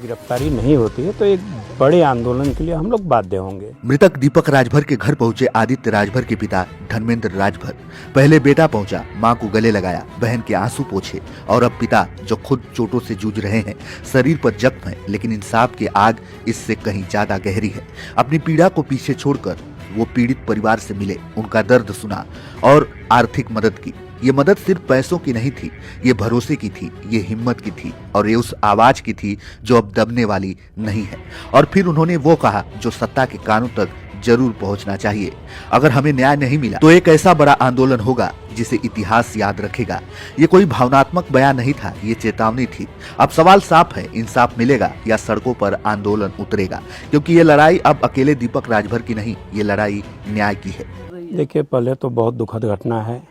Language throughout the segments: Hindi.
गिरफ्तारी नहीं होती है तो एक बड़े आंदोलन के लिए हम लोग बाध्य होंगे। मृतक दीपक राजभर के घर पहुंचे आदित्य राजभर के पिता धर्मेंद्र राजभर। पहले बेटा पहुंचा, मां को गले लगाया, बहन के आंसू पोंछे और अब पिता जो खुद चोटों से जूझ रहे हैं, शरीर पर जख्म है लेकिन इंसाफ की आग इससे कहीं ज्यादा गहरी है। अपनी पीड़ा को पीछे छोड़कर वो पीड़ित परिवार से मिले, उनका दर्द सुना और आर्थिक मदद की। ये मदद सिर्फ पैसों की नहीं थी, ये भरोसे की थी, ये हिम्मत की थी और ये उस आवाज की थी जो अब दबने वाली नहीं है। और फिर उन्होंने वो कहा जो सत्ता के कानों तक जरूर पहुंचना चाहिए। अगर हमें न्याय नहीं मिला तो एक ऐसा बड़ा आंदोलन होगा जिसे इतिहास याद रखेगा। ये कोई भावनात्मक बयान नहीं था, ये चेतावनी थी। अब सवाल साफ है, इंसाफ मिलेगा या सड़कों पर आंदोलन उतरेगा, क्योंकि ये लड़ाई अब अकेले दीपक राजभर की नहीं, ये लड़ाई न्याय की है। देखिए, पहले तो बहुत दुखद घटना है।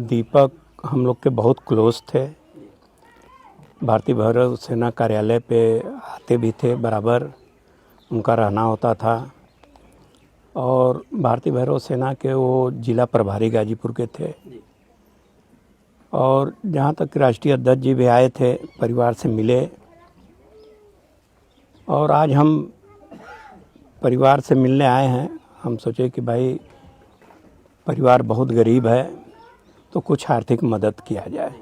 दीपक हम लोग के बहुत क्लोज थे, भारतीय भैरव सेना कार्यालय पे आते भी थे, बराबर उनका रहना होता था और भारतीय भैरव सेना के वो जिला प्रभारी गाजीपुर के थे। और जहाँ तक राष्ट्रीय अध्यक्ष जी भी आए थे, परिवार से मिले और आज हम परिवार से मिलने आए हैं। हम सोचे कि भाई परिवार बहुत गरीब है तो कुछ आर्थिक मदद किया जाए।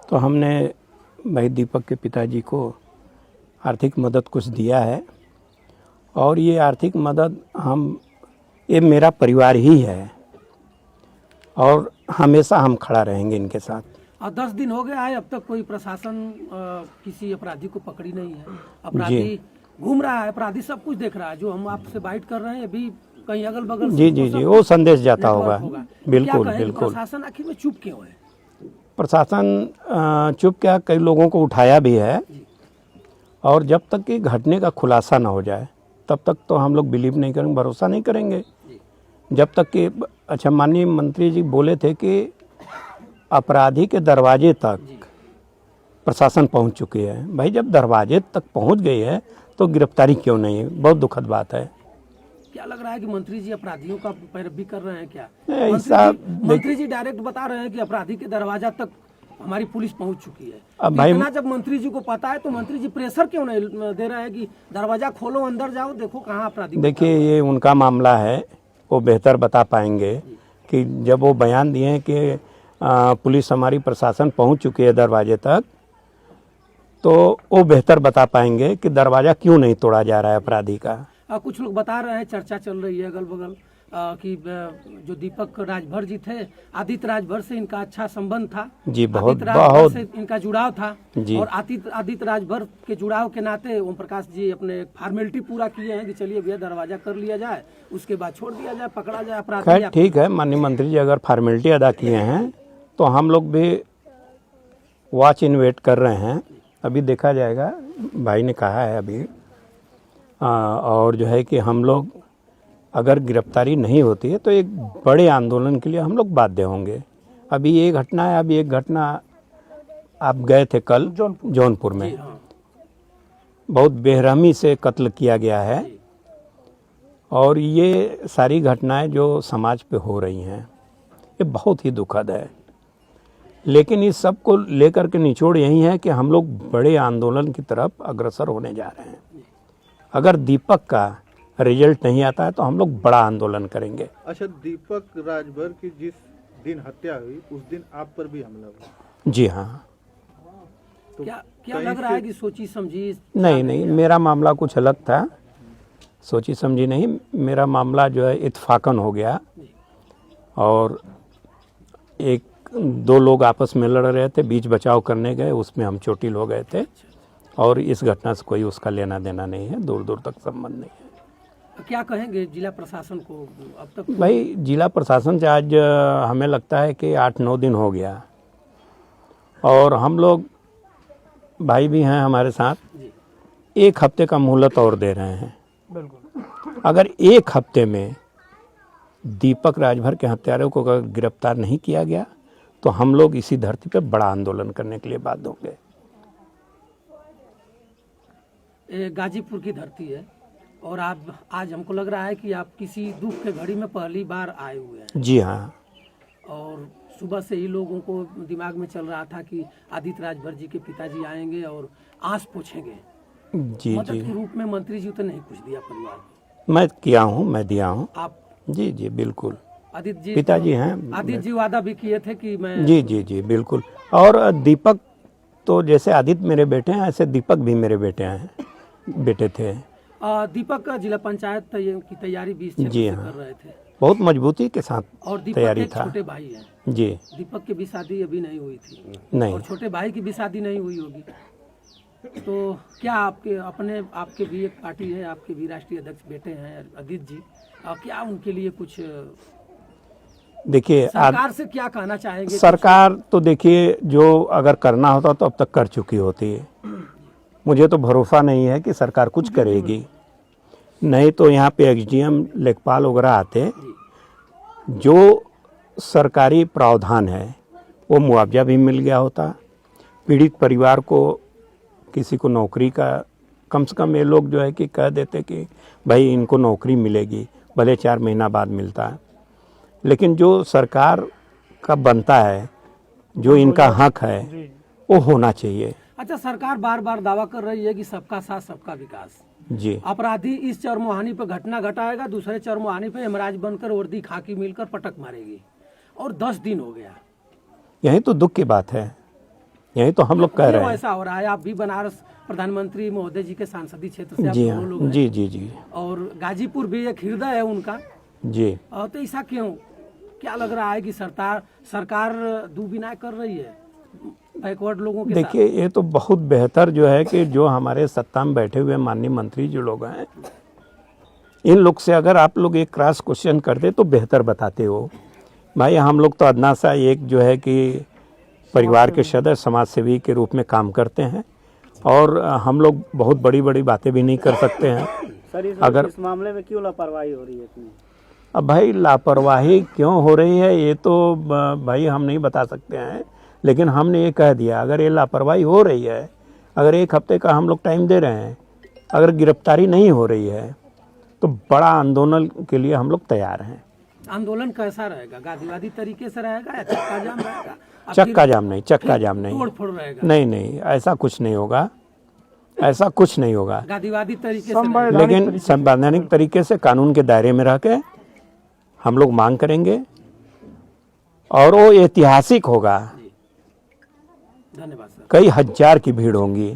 तो हमने भाई दीपक के पिताजी को आर्थिक मदद कुछ दिया है और ये आर्थिक मदद ये मेरा परिवार ही है और हमेशा हम खड़ा रहेंगे इनके साथ। और 10 दिन हो गए आए, अब तक कोई प्रशासन किसी अपराधी को पकड़ी नहीं है। अपराधी घूम रहा है, अपराधी सब कुछ देख रहा है। जो हम आपसे बाइट कर रहे हैं अभी कहीं अगल बगल जी वो संदेश जाता होगा। बिल्कुल बिल्कुल। प्रशासन आखिर में चुप क्यों है? प्रशासन चुप क्या, कई लोगों को उठाया भी है और जब तक कि घटने का खुलासा ना हो जाए तब तक तो हम लोग बिलीव नहीं करेंगे, भरोसा नहीं करेंगे। जब तक कि अच्छा, माननीय मंत्री जी बोले थे कि अपराधी के दरवाजे तक प्रशासन पहुंच चुकी है। भाई जब दरवाजे तक पहुंच गई है तो गिरफ्तारी क्यों नहीं है? बहुत दुखद बात है। क्या लग रहा है कि मंत्री जी अपराधियों का पैरवी कर रहे हैं क्या? मंत्री जी डायरेक्ट बता रहे हैं कि अपराधी के दरवाजा तक हमारी पुलिस पहुंच चुकी है। अब भाई इतना जब मंत्री जी को पता है तो मंत्री जी प्रेशर क्यों नहीं दे रहे हैं कि दरवाजा खोलो, अंदर जाओ, देखो कहाँ अपराधी? देखिए, ये उनका मामला है, वो बेहतर बता पाएंगे कि जब वो बयान दिए हैं कि पुलिस हमारी प्रशासन पहुंच चुकी है दरवाजे तक, तो वो बेहतर बता पाएंगे कि दरवाजा क्यों नहीं तोड़ा जा रहा है अपराधी का। कुछ लोग बता रहे हैं, चर्चा चल रही है अगल बगल कि जो दीपक राजभर जी थे, आदित्य राजभर से इनका अच्छा संबंध था जी, बहुत से इनका जुड़ाव था जी। और आदित्य राजभर के जुड़ाव के नाते ओम प्रकाश जी अपने फॉर्मेलिटी पूरा किए हैं कि चलिए भैया दरवाजा कर लिया जाए, उसके बाद छोड़ दिया जाए, पकड़ा जाए अपराधी। खैर ठीक है, माननीय मंत्री जी अगर फॉर्मेलिटी अदा किए हैं तो हम लोग भी वॉच इन वेट कर रहे हैं, अभी देखा जाएगा। भाई ने कहा है अभी और जो है कि हम लोग अगर गिरफ्तारी नहीं होती है तो एक बड़े आंदोलन के लिए हम लोग बाध्य होंगे। अभी ये घटना है, अभी एक घटना आप गए थे कल जौनपुर में, बहुत बेरहमी से कत्ल किया गया है और ये सारी घटनाएं जो समाज पे हो रही हैं ये बहुत ही दुखद है। लेकिन इस सब को लेकर के निचोड़ यही है कि हम लोग बड़े आंदोलन की तरफ अग्रसर होने जा रहे हैं। अगर दीपक का रिजल्ट नहीं आता है तो हम लोग बड़ा आंदोलन करेंगे। अच्छा, दीपक राजभर की जिस दिन हत्या हुई उस दिन आप पर भी हमला हुआ? जी हाँ। तो क्या लग रहा है कि सोची समझी? नहीं, मेरा मामला कुछ अलग था। सोची समझी नहीं, मेरा मामला जो है इत्फाकन हो गया और एक दो लोग आपस में लड़ रहे थे, बीच बचाव करने गए, उसमें हम चोटिल हो गए थे और इस घटना से कोई उसका लेना देना नहीं है, दूर दूर तक संबंध नहीं है। क्या कहेंगे जिला प्रशासन को? अब तक भाई जिला प्रशासन से आज हमें लगता है कि 8-9 दिन हो गया और हम लोग भाई भी हैं हमारे साथ, 1 हफ्ते का मोहलत और दे रहे हैं। बिल्कुल, अगर 1 हफ्ते में दीपक राजभर के हत्यारों को अगर गिरफ्तार नहीं किया गया तो हम लोग इसी धरती पर बड़ा आंदोलन करने के लिए बाध्य होंगे। गाजीपुर की धरती है और आप आज हमको लग रहा है कि आप किसी दुख के घड़ी में पहली बार आए हुए हैं। जी हाँ। और सुबह से ही लोगों को दिमाग में चल रहा था कि आदित्य राजभर जी के पिताजी आएंगे और आंस पूछेंगे। जी मदद जी के रूप में मंत्री जी तो नहीं कुछ दिया परिवार को। मैं किया हूँ, मैं दिया हूँ। आप जी जी बिल्कुल, आदित्य जी पिताजी हैं। आदित्य जी वादा भी किए थे कि मैं जी जी जी बिल्कुल। और दीपक तो जैसे आदित्य मेरे बेटे हैं, ऐसे दीपक भी मेरे बेटे हैं, बेटे थे। दीपक जिला पंचायत की तैयारी 20 जी से हाँ। कर रहे थे बहुत मजबूती के साथ और दीपक तैयारी एक था। छोटे भाई हैं। जी दीपक की भी शादी अभी नहीं हुई थी नहीं, और छोटे भाई की भी शादी नहीं हुई होगी। तो क्या आपके भी एक पार्टी है, आपके भी राष्ट्रीय अध्यक्ष बेटे हैं आदित्य जी, क्या उनके लिए कुछ देखिए सरकार से क्या कहना चाहेंगे? सरकार तो देखिए जो अगर करना होता तो अब तक कर चुकी होती है। मुझे तो भरोसा नहीं है कि सरकार कुछ करेगी, नहीं तो यहाँ पे एसडीएम लेखपाल वगैरह आते, जो सरकारी प्रावधान है वो मुआवजा भी मिल गया होता, पीड़ित परिवार को किसी को नौकरी का कम से कम ये लोग जो है कि कह देते कि भाई इनको नौकरी मिलेगी, भले 4 महीना बाद मिलता है, लेकिन जो सरकार का बनता है, जो इनका हक है वो होना चाहिए। अच्छा, सरकार बार बार दावा कर रही है कि सबका साथ सबका विकास। जी अपराधी इस चरमोहानी पे घटना घटाएगा, दूसरे चरमोहानी पे यमराज बनकर वर्दी खाकी मिलकर पटक मारेगी, और 10 दिन हो गया। यही तो दुख की बात है, यही तो हम लोग कह रहे क्यों हैं। ऐसा हो रहा है? आप भी बनारस प्रधानमंत्री महोदय जी के सांसदीय क्षेत्र से आप जी दोनों लोग हाँ, हैं। जी जी जी और गाजीपुर भी एक हृदय है उनका। जी। तो ऐसा क्यों? क्या लग रहा है कि सरकार दुबिना कर रही है बैकवर्ड लोगों के साथ? देखिए ये तो बहुत बेहतर जो है कि जो हमारे सत्ता में बैठे हुए माननीय मंत्री जो लोग हैं, इन लोग से अगर आप लोग एक क्रॉस क्वेश्चन करते तो बेहतर बताते हो। भाई हम लोग तो अदना सा एक जो है कि परिवार के सदस्य समाज सेवी के रूप में काम करते हैं, और हम लोग बहुत बड़ी बड़ी बातें भी नहीं कर सकते हैं। सर अगर इस मामले में क्यों लापरवाही हो रही है इतनी? अब भाई लापरवाही क्यों हो रही है ये तो भाई हम नहीं बता सकते हैं, लेकिन हमने ये कह दिया अगर ये लापरवाही हो रही है, अगर 1 हफ्ते का हम लोग टाइम दे रहे हैं, अगर गिरफ्तारी नहीं हो रही है तो बड़ा आंदोलन के लिए हम लोग तैयार हैं। आंदोलन कैसा रहेगा? गांधीवादी तरीके से रहेगा या चक्का जाम रहेगा? चक्का जाम नहीं, चक्का जाम नहीं, तोड़ फोड़ रहेगा? नहीं नहीं, ऐसा कुछ नहीं होगा, ऐसा कुछ नहीं होगा। गांधीवादी तरीके से रहेगा। लेकिन संवैधानिक तरीके से कानून के दायरे में रह के हम लोग मांग करेंगे, और वो ऐतिहासिक होगा। धन्यवाद सर। कई हजार की भीड़ होंगी।